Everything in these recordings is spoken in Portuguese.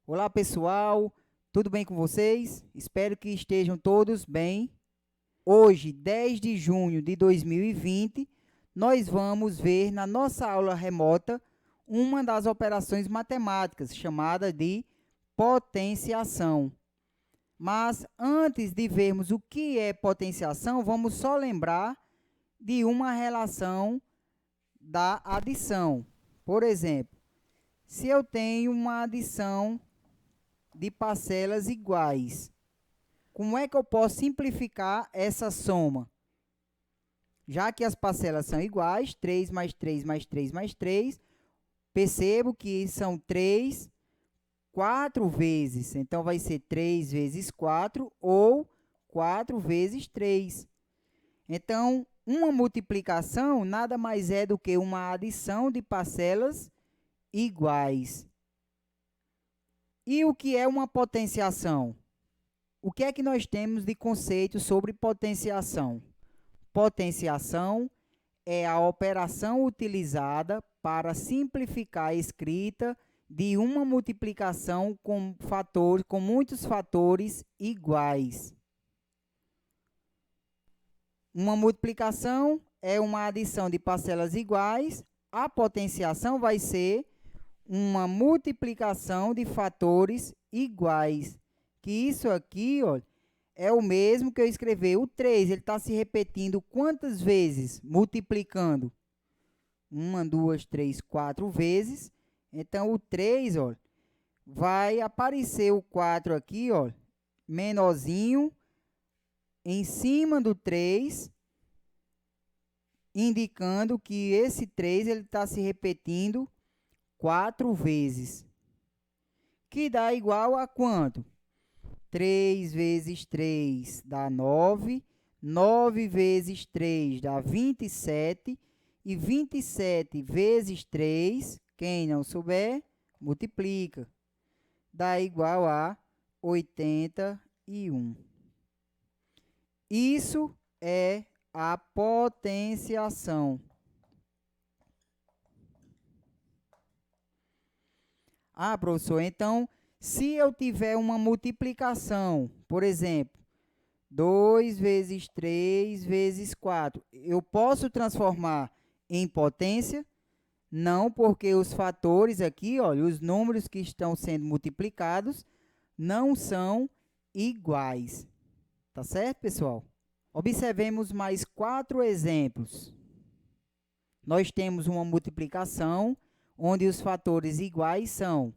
Olá pessoal, tudo bem com vocês? Espero que estejam todos bem. Hoje, 10 de junho de 2020, nós vamos ver na nossa aula remota uma das operações matemáticas chamada de potenciação. Mas antes de vermos o que é potenciação, vamos só lembrar de uma relação da adição. Por exemplo, se eu tenho uma adição de parcelas iguais, como é que eu posso simplificar essa soma? Já que as parcelas são iguais, 3 mais 3 mais 3 mais 3, percebo que são 3, 4 vezes. Então, vai ser 3 vezes 4 ou 4 vezes 3. Então, uma multiplicação nada mais é do que uma adição de parcelas iguais. E o que é uma potenciação? O que é que nós temos de conceito sobre potenciação? Potenciação é a operação utilizada para simplificar a escrita de uma multiplicação com muitos fatores iguais. Uma multiplicação é uma adição de parcelas iguais. A potenciação vai ser uma multiplicação de fatores iguais. Que isso aqui, ó, é o mesmo que eu escrever. O 3, ele está se repetindo quantas vezes? Multiplicando. 1, 2, 3, 4 vezes. Então, o 3, ó, vai aparecer o 4 aqui, ó, menorzinho, em cima do 3, indicando que esse 3 ele está se repetindo 4 vezes. Que dá igual a quanto? 3 vezes 3 dá 9, 9 vezes 3 dá 27, e 27 vezes 3, quem não souber, multiplica. Dá igual a 81. Isso é a potenciação. Ah, professor, então, se eu tiver uma multiplicação, por exemplo, 2 vezes 3 vezes 4, eu posso transformar em potência? Não, porque os fatores aqui, olha, os números que estão sendo multiplicados não são iguais. Tá certo, pessoal? Observemos mais 4 exemplos. Nós temos uma multiplicação onde os fatores iguais são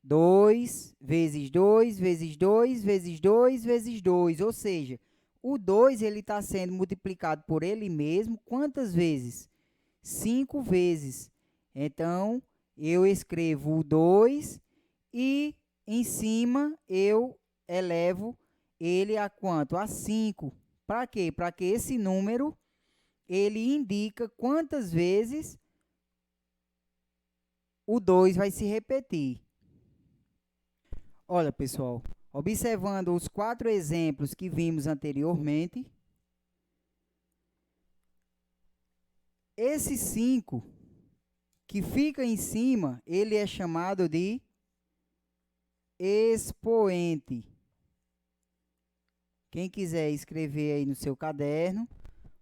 2 vezes 2 vezes 2 vezes 2 vezes 2, ou seja, o 2 ele está sendo multiplicado por ele mesmo quantas vezes? 5 vezes. Então, eu escrevo o 2 e em cima eu elevo ele a quanto? A 5. Para quê? Para que esse número ele indica quantas vezes o 2 vai se repetir. Olha, pessoal, observando os 4 exemplos que vimos anteriormente, esse 5 que fica em cima, ele é chamado de expoente. Quem quiser escrever aí no seu caderno,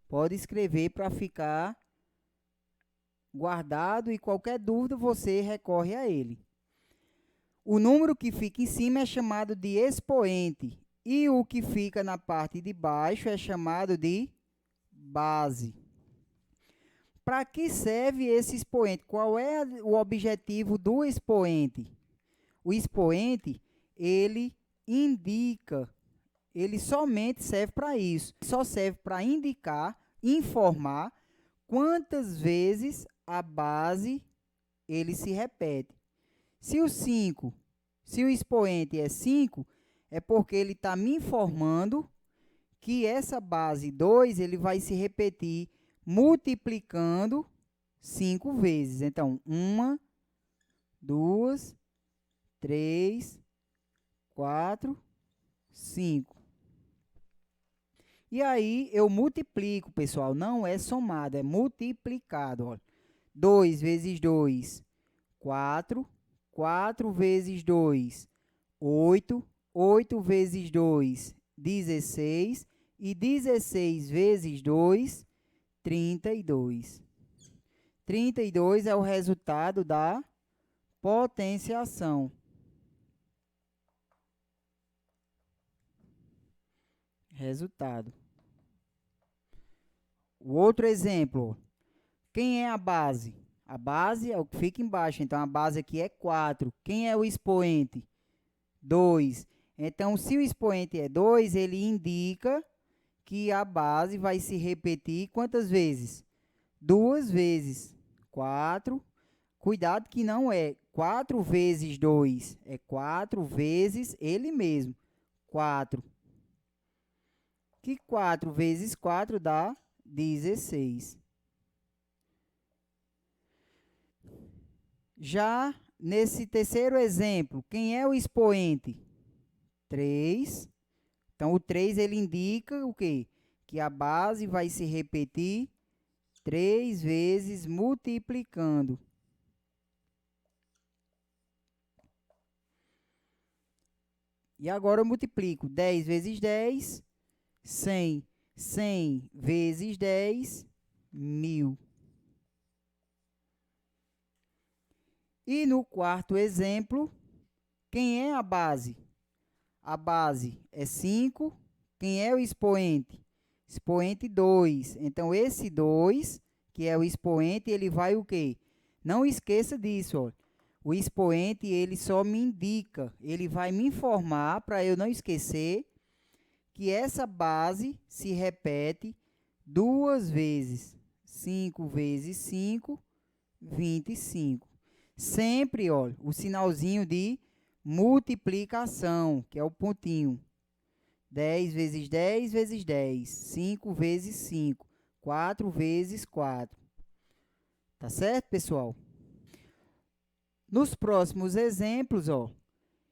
pode escrever para ficar guardado e qualquer dúvida você recorre a ele. O número que fica em cima é chamado de expoente e o que fica na parte de baixo é chamado de base. Para que serve esse expoente? Qual é o objetivo do expoente? O expoente, ele indica, ele somente serve para isso. Só serve para indicar, informar quantas vezes a base ele se repete. Se o expoente é 5, é porque ele está me informando que essa base 2 ele vai se repetir multiplicando 5 vezes. Então, 1, 2, 3, 4, 5. E aí, eu multiplico, pessoal. Não é somado, é multiplicado. Olha. 2 vezes 2, 4. 4 vezes 2, 8. 8 vezes 2, 16. E 16 vezes 2, 32. 32 é o resultado da potenciação. Resultado. O outro exemplo. Quem é a base? A base é o que fica embaixo. Então, a base aqui é 4. Quem é o expoente? 2. Então, se o expoente é 2, ele indica que a base vai se repetir quantas vezes? 2 vezes. 4. Cuidado que não é 4 vezes 2. É 4 vezes ele mesmo. 4. Que 4 vezes 4 dá 16. Já nesse terceiro exemplo, quem é o expoente? 3. Então, o 3 ele indica o quê? Que a base vai se repetir 3 vezes multiplicando. E agora eu multiplico 10 vezes 10, 100. 100 vezes 10, 1000. E no quarto exemplo, quem é a base? A base é 5. Quem é o expoente? Expoente 2. Então, esse 2, que é o expoente, ele vai o quê? Não esqueça disso, ó. O expoente, ele só me indica, ele vai me informar, para eu não esquecer, que essa base se repete 2 vezes. 5 vezes 5, 25. Sempre, olha, o sinalzinho de multiplicação, que é o pontinho. 10 vezes 10 vezes 10. 5 vezes 5. 4 vezes 4. Tá certo, pessoal? Nos próximos exemplos, ó,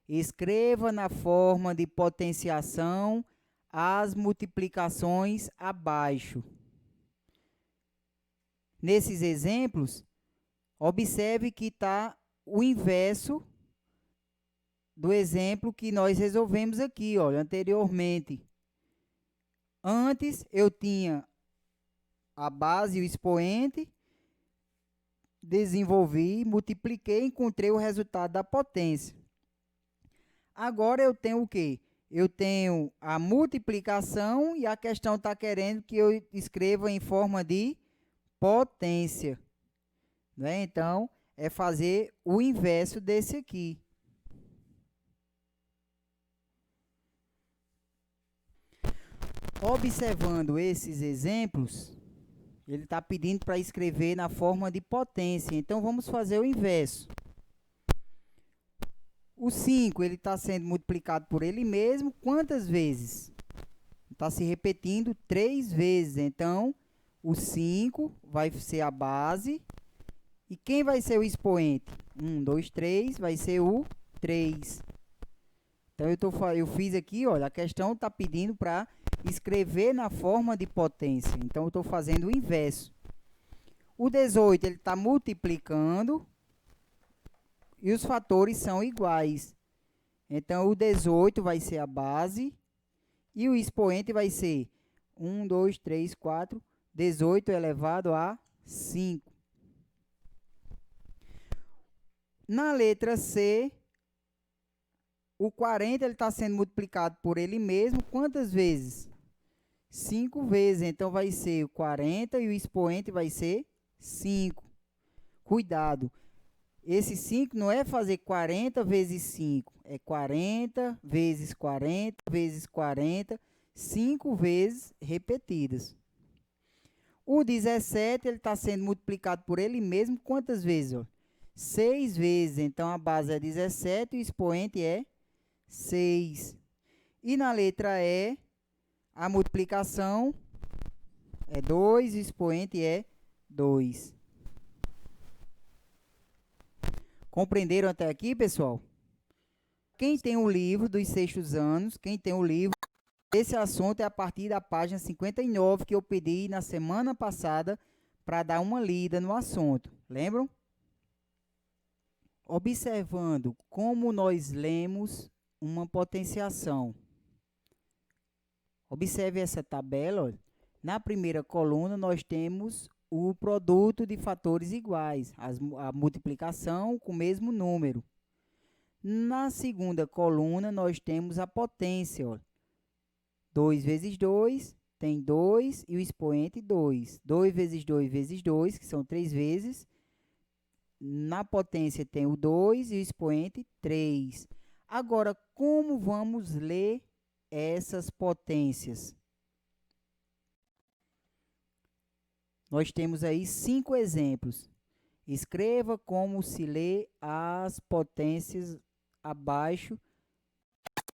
escreva na forma de potenciação as multiplicações abaixo. Nesses exemplos, observe que está o inverso do exemplo que nós resolvemos aqui, olha, anteriormente. Antes, eu tinha a base e o expoente, desenvolvi, multipliquei, encontrei o resultado da potência. Agora eu tenho o quê? Eu tenho a multiplicação e a questão está querendo que eu escreva em forma de potência. Né? Então, é fazer o inverso desse aqui. Observando esses exemplos, ele está pedindo para escrever na forma de potência. Então, vamos fazer o inverso. O 5, ele está sendo multiplicado por ele mesmo. Quantas vezes? Está se repetindo 3 vezes. Então, o 5 vai ser a base. E quem vai ser o expoente? 1, 2, 3, vai ser o 3. Então, eu fiz aqui, olha, a questão está pedindo para escrever na forma de potência. Então, eu estou fazendo o inverso. O 18, ele está multiplicando e os fatores são iguais. Então, o 18 vai ser a base e o expoente vai ser 1, 2, 3, 4, 18 elevado a 5. Na letra C, o 40 está sendo multiplicado por ele mesmo. Quantas vezes? 5 vezes. Então, vai ser o 40 e o expoente vai ser 5. Cuidado. Esse 5 não é fazer 40 vezes 5. É 40 vezes 40 vezes 40, 5 vezes repetidas. O 17 está sendo multiplicado por ele mesmo. Quantas vezes? Ó? 6 vezes. Então, a base é 17 e o expoente é 6. E na letra E, a multiplicação é 2, o expoente é 2. Compreenderam até aqui, pessoal? Quem tem o livro dos sextos anos, quem tem o livro, esse assunto é a partir da página 59 que eu pedi na semana passada para dar uma lida no assunto. Lembram? Observando como nós lemos uma potenciação. Observe essa tabela. Olha. Na primeira coluna, nós temos o produto de fatores iguais, a multiplicação com o mesmo número. Na segunda coluna, nós temos a potência. Olha. 2 vezes 2 tem 2 e o expoente 2. 2 vezes 2 vezes 2, que são 3 vezes. Na potência tem o 2 e o expoente 3. Agora, como vamos ler essas potências? Nós temos aí 5 exemplos. Escreva como se lê as potências abaixo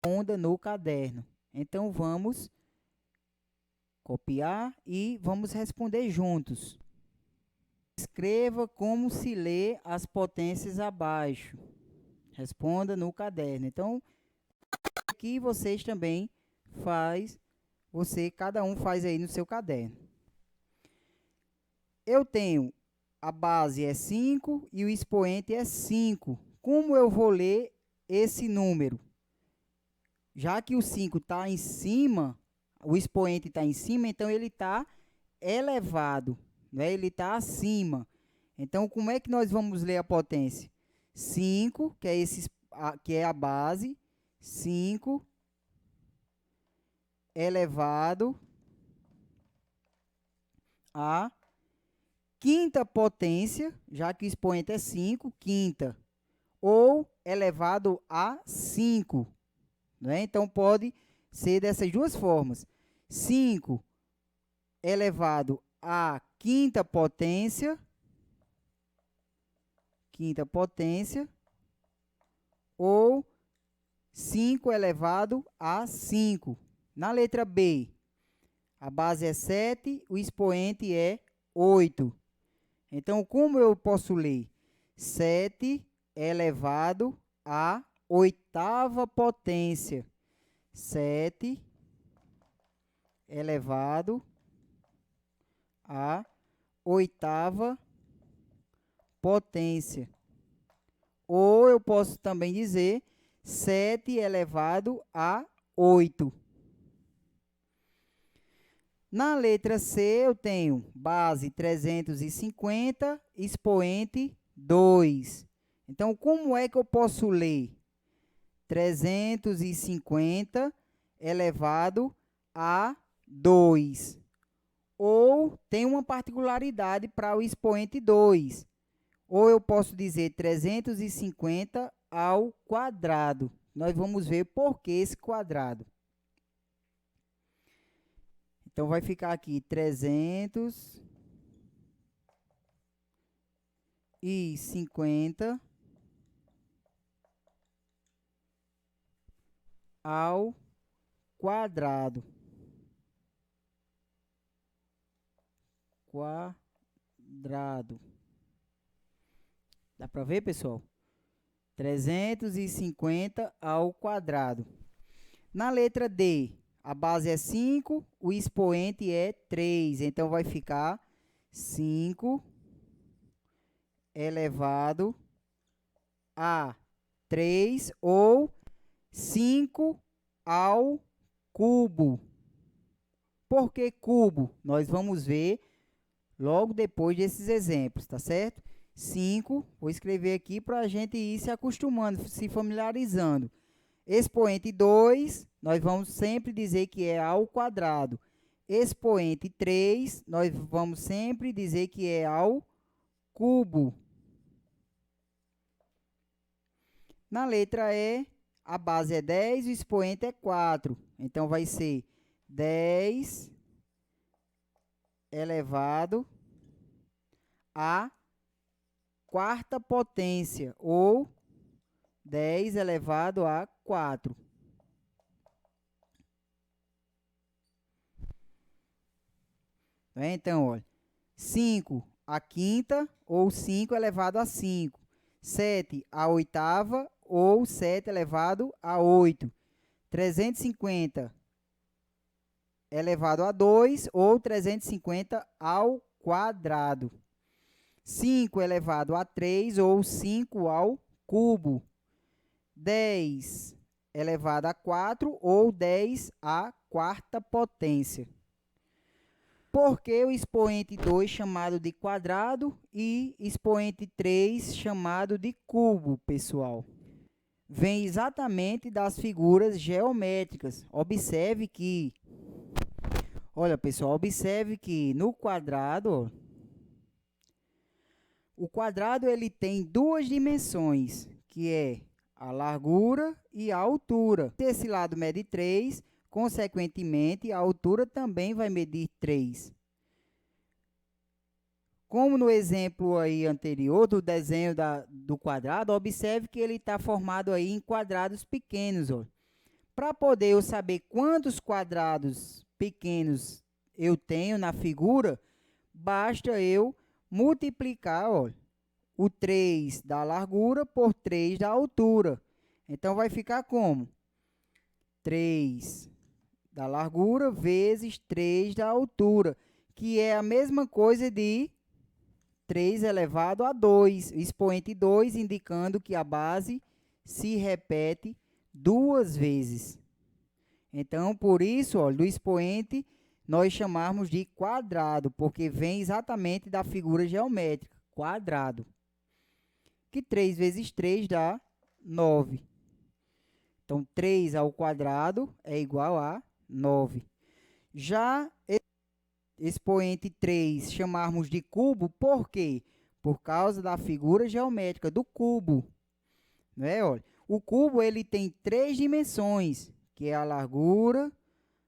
onda no caderno. Então, vamos copiar e vamos responder juntos. Escreva como se lê as potências abaixo. Responda no caderno. Então, aqui vocês também cada um faz aí no seu caderno. Eu tenho a base é 5 e o expoente é 5. Como eu vou ler esse número? Já que o 5 está em cima, o expoente está em cima, então ele está elevado, né? Ele está acima. Então, como é que nós vamos ler a potência? 5, que é a base, 5 elevado a quinta potência, já que o expoente é 5, quinta, ou elevado a 5. Né? Então, pode ser dessas duas formas. 5 elevado a quinta potência, ou 5 elevado a 5. Na letra B, a base é 7, o expoente é 8. Então, como eu posso ler? 7 elevado a oitava potência. 7 elevado a oitava potência. Ou eu posso também dizer 7 elevado a 8. Na letra C, eu tenho base 350, expoente 2. Então, como é que eu posso ler? 350 elevado a 2. Ou tem uma particularidade para o expoente 2. Ou eu posso dizer 350 ao quadrado. Nós vamos ver por que esse quadrado. Então, vai ficar aqui 350 ao quadrado. Dá para ver, pessoal? 350 ao quadrado. Na letra D, a base é 5, o expoente é 3. Então, vai ficar 5 elevado a 3 ou 5 ao cubo. Por que cubo? Nós vamos ver logo depois desses exemplos, tá certo? 5, vou escrever aqui para a gente ir se acostumando, se familiarizando. Expoente 2, nós vamos sempre dizer que é ao quadrado. Expoente 3, nós vamos sempre dizer que é ao cubo. Na letra E, a base é 10, o expoente é 4. Então, vai ser 10 elevado à quarta potência, ou 10 elevado a 4. Então, olha, 5 à quinta, ou 5 elevado a 5. 7 à oitava, ou 7 elevado a 8. 350 elevado a 2, ou 350 ao quadrado. 5 elevado a 3, ou 5 ao cubo. 10 elevado a 4 ou 10 à quarta potência. Por que o expoente 2 chamado de quadrado e expoente 3 chamado de cubo, pessoal? Vem exatamente das figuras geométricas. Observe que, olha, pessoal, observe que no quadrado, ó, o quadrado ele tem duas dimensões, que é a largura e a altura. Se esse lado mede 3, consequentemente, a altura também vai medir 3. Como no exemplo aí anterior do desenho do quadrado, observe que ele está formado aí em quadrados pequenos. Para poder eu saber quantos quadrados pequenos eu tenho na figura, basta eu multiplicar, ó, o 3 da largura por 3 da altura. Então, vai ficar como? 3 da largura vezes 3 da altura, que é a mesma coisa de 3 elevado a 2, expoente 2, indicando que a base se repete duas vezes. Então, por isso, ó, do expoente, nós chamamos de quadrado, porque vem exatamente da figura geométrica, quadrado. Que 3 vezes 3 dá 9. Então, 3 ao quadrado é igual a 9. Já expoente 3 chamarmos de cubo, por quê? Por causa da figura geométrica do cubo. Não é? Olha, o cubo ele tem 3 dimensões, que é a largura,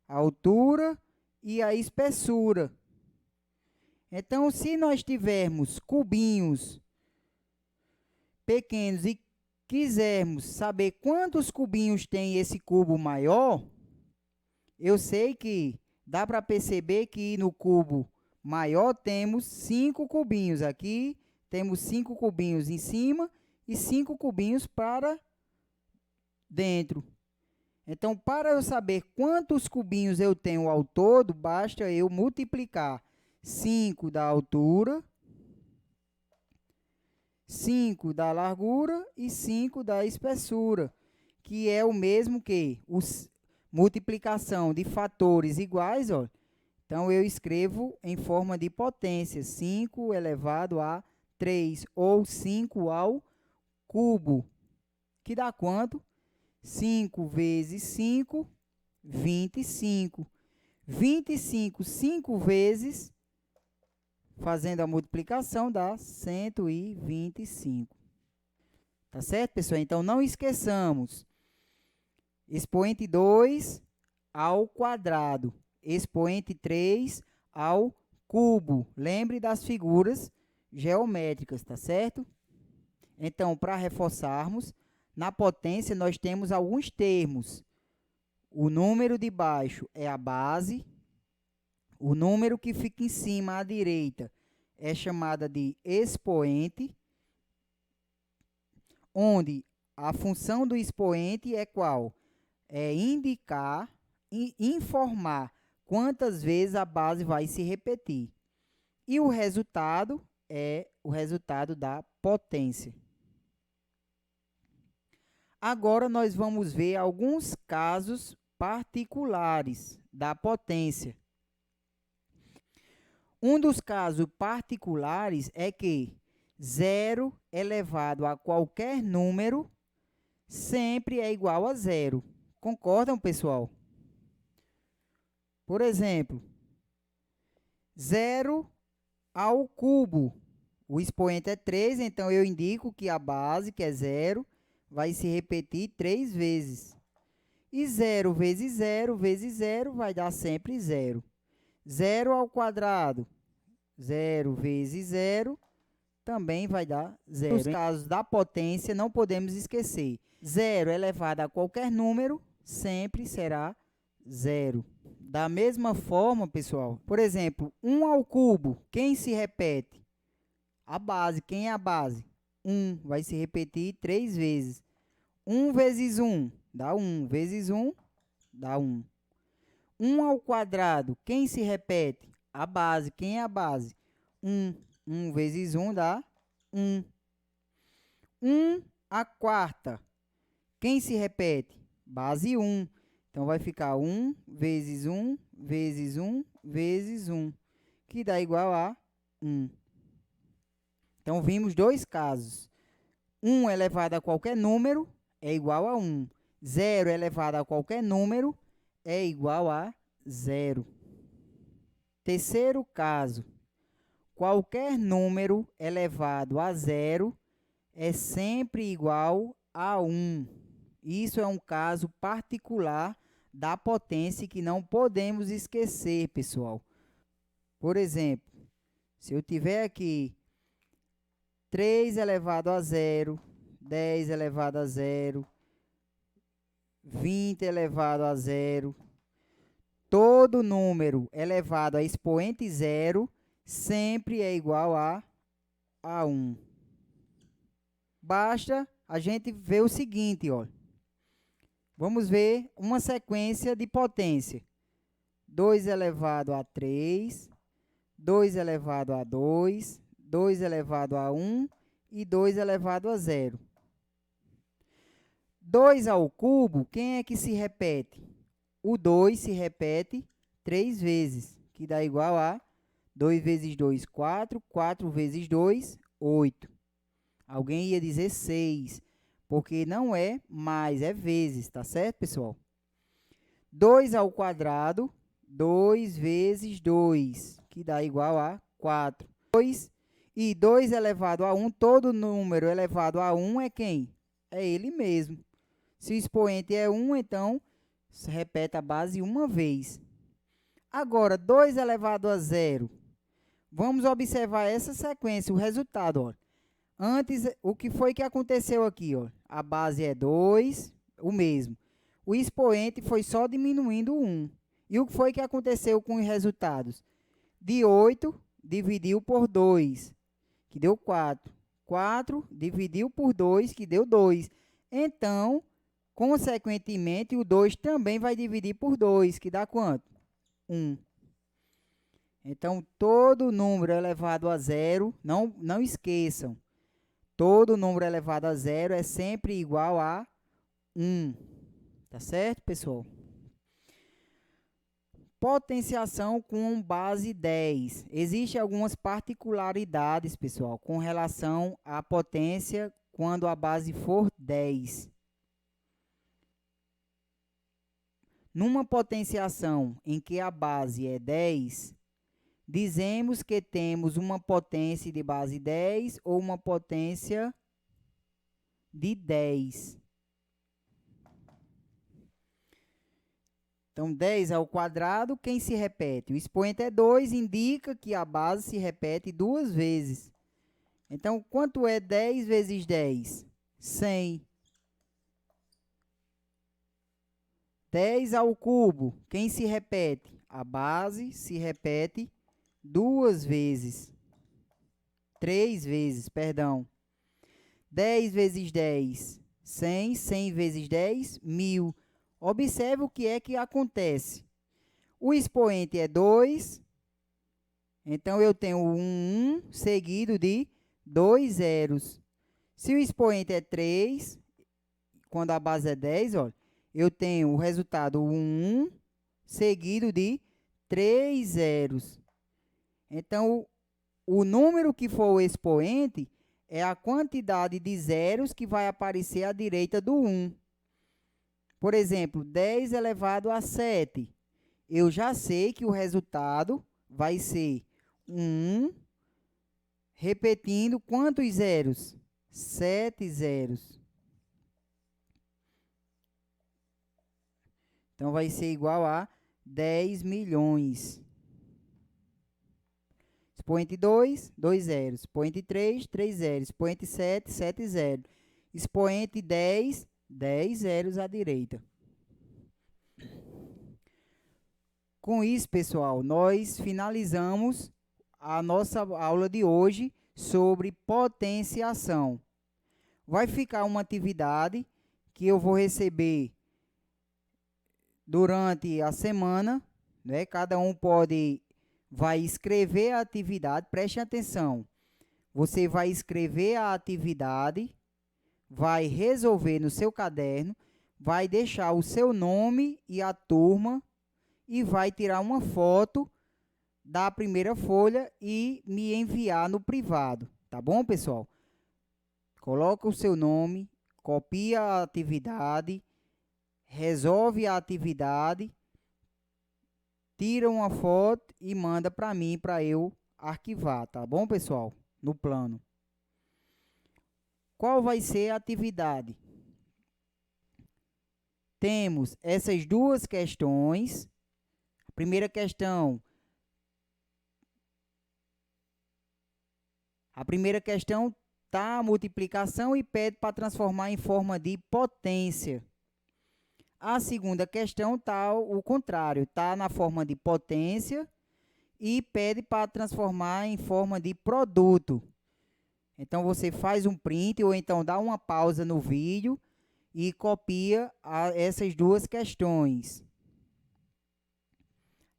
a altura e a espessura. Então, se nós tivermos cubinhos pequenos e quisermos saber quantos cubinhos tem esse cubo maior, eu sei que dá para perceber que no cubo maior temos 5 cubinhos. Aqui temos 5 cubinhos em cima e 5 cubinhos para dentro. Então, para eu saber quantos cubinhos eu tenho ao todo, basta eu multiplicar 5 da altura, 5 da largura e 5 da espessura, que é o mesmo que multiplicação de fatores iguais, ó. Então, eu escrevo em forma de potência, 5 elevado a 3, ou 5 ao cubo, que dá quanto? 5 vezes 5, 25. 25, 5 vezes, fazendo a multiplicação, dá 125. Tá certo, pessoal? Então, não esqueçamos. Expoente 2 ao quadrado. Expoente 3 ao cubo. Lembre das figuras geométricas, tá certo? Então, para reforçarmos, na potência nós temos alguns termos. O número de baixo é a base. O número que fica em cima à direita é chamada de expoente, onde a função do expoente é qual? É indicar e informar quantas vezes a base vai se repetir. E o resultado é o resultado da potência. Agora, nós vamos ver alguns casos particulares da potência. Um dos casos particulares é que 0 elevado a qualquer número sempre é igual a 0. Concordam, pessoal? Por exemplo, 0 ao cubo. O expoente é 3, então eu indico que a base, que é 0, vai se repetir 3 vezes. E 0 vezes 0 vezes 0 vai dar sempre 0. 0 ao quadrado, 0 vezes 0, também vai dar 0. Nos casos da potência, não podemos esquecer. 0 elevado a qualquer número sempre será 0. Da mesma forma, pessoal, por exemplo, 1 ao cubo, quem se repete? A base. Quem é a base? 1. Vai se repetir 3 vezes. 1 vezes 1 dá 1. Vezes 1 dá 1. 1 ao quadrado, quem se repete? A base. Quem é a base? 1. 1 vezes 1 dá 1. 1 A quarta, quem se repete? Base 1. Então, vai ficar 1 vezes 1 vezes 1 vezes 1, que dá igual a 1. Então, vimos dois casos. 1 elevado a qualquer número é igual a 1. 0 elevado a qualquer número é igual a 0. Terceiro caso. Qualquer número elevado a 0 é sempre igual a 1. Isso é um caso particular da potência que não podemos esquecer, pessoal. Por exemplo, se eu tiver aqui 3 elevado a 0, 10 elevado a 0, 20 elevado a 0, todo número elevado a expoente 0 sempre é igual a 1. Basta a gente ver o seguinte, ó. Vamos ver uma sequência de potência. 2 elevado a 3, 2 elevado a 2, 2 elevado a 1 e 2 elevado a 0. 2 ao cubo, quem é que se repete? O 2 se repete 3 vezes, que dá igual a 2 vezes 2, 4, 4 vezes 2, 8. Alguém ia dizer 6, porque não é mais, é vezes, tá certo, pessoal? 2 ao quadrado, 2 vezes 2, que dá igual a 4. 2 e 2 elevado a 1, todo número elevado a 1 é quem? É ele mesmo. Se o expoente é 1, então, se repete a base uma vez. Agora, 2 elevado a 0. Vamos observar essa sequência, o resultado, ó. Antes, o que foi que aconteceu aqui, ó? A base é 2, o mesmo. O expoente foi só diminuindo 1. E o que foi que aconteceu com os resultados? De 8, dividiu por 2, que deu 4. 4 dividiu por 2, que deu 2. Então, consequentemente, o 2 também vai dividir por 2, que dá quanto? 1. Então, todo número elevado a 0, não esqueçam, todo número elevado a 0 é sempre igual a 1. Tá certo, pessoal? Potenciação com base 10. Existem algumas particularidades, pessoal, com relação à potência quando a base for 10. Numa potenciação em que a base é 10, dizemos que temos uma potência de base 10 ou uma potência de 10. Então, 10 ao quadrado, quem se repete? O expoente é 2, indica que a base se repete duas vezes. Então, quanto é 10 vezes 10? 100. 10 ao cubo, quem se repete? A base se repete duas vezes. 3 vezes, perdão. 10 vezes 10, 100. 100 vezes 10, 1000. Observe o que é que acontece. O expoente é 2, então eu tenho um 1 seguido de 2 zeros. Se o expoente é 3, quando a base é 10, olha, eu tenho o resultado 1 seguido de 3 zeros. Então, o número que for o expoente é a quantidade de zeros que vai aparecer à direita do 1. Por exemplo, 10 elevado a 7. Eu já sei que o resultado vai ser 1, repetindo quantos zeros? 7 zeros. Então, vai ser igual a 10 milhões. Expoente 2, 2 zeros. Expoente 3, 3 zeros. Expoente 7, 7 zeros. Expoente 10, 10 zeros à direita. Com isso, pessoal, nós finalizamos a nossa aula de hoje sobre potenciação. Vai ficar uma atividade que eu vou receber durante a semana, né? Cada um vai escrever a atividade, preste atenção. Você vai escrever a atividade, vai resolver no seu caderno, vai deixar o seu nome e a turma e vai tirar uma foto da primeira folha e me enviar no privado, tá bom, pessoal? Coloca o seu nome, copia a atividade, resolve a atividade, tira uma foto e manda para mim, para eu arquivar, tá bom, pessoal? No plano. Qual vai ser a atividade? Temos essas duas questões. A primeira questão tá a multiplicação e pede para transformar em forma de potência. A segunda questão tá o contrário, tá na forma de potência e pede para transformar em forma de produto. Então você faz um print ou então dá uma pausa no vídeo e copia essas duas questões.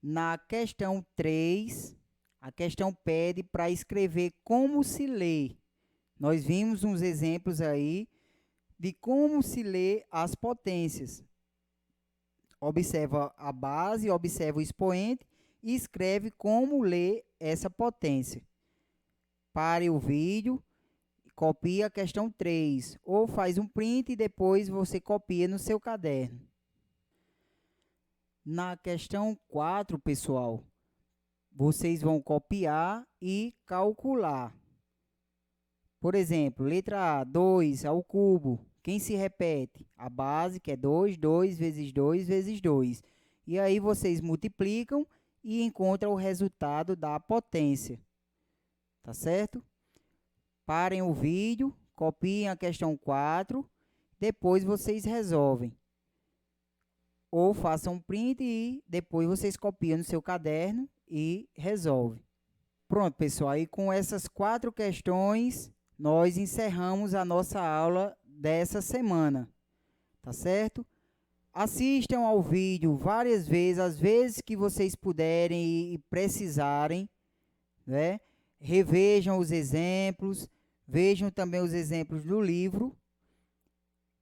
Na questão 3, a questão pede para escrever como se lê. Nós vimos uns exemplos aí de como se lê as potências. Observa a base, observa o expoente e escreve como lê essa potência. Pare o vídeo, copia a questão 3, ou faz um print e depois você copia no seu caderno. Na questão 4, pessoal, vocês vão copiar e calcular. Por exemplo, letra A, 2 ao cubo. Quem se repete? A base, que é 2, 2 vezes 2 vezes 2. E aí vocês multiplicam e encontram o resultado da potência. Tá certo? Parem o vídeo, copiem a questão 4, depois vocês resolvem. Ou façam um print e depois vocês copiam no seu caderno e resolvem. Pronto, pessoal, aí com essas 4 questões, nós encerramos a nossa aula dessa semana, tá certo? Assistam ao vídeo várias vezes, às vezes que vocês puderem e precisarem, né? Revejam os exemplos, vejam também os exemplos do livro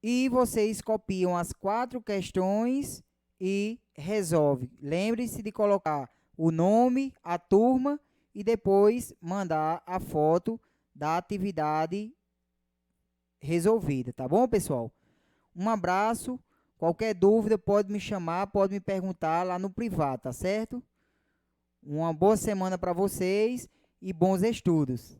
e vocês copiam as 4 questões e resolvem. Lembre-se de colocar o nome, a turma e depois mandar a foto da atividade resolvida, tá bom, pessoal? Um abraço, qualquer dúvida pode me chamar, pode me perguntar lá no privado, tá certo? Uma boa semana para vocês e bons estudos.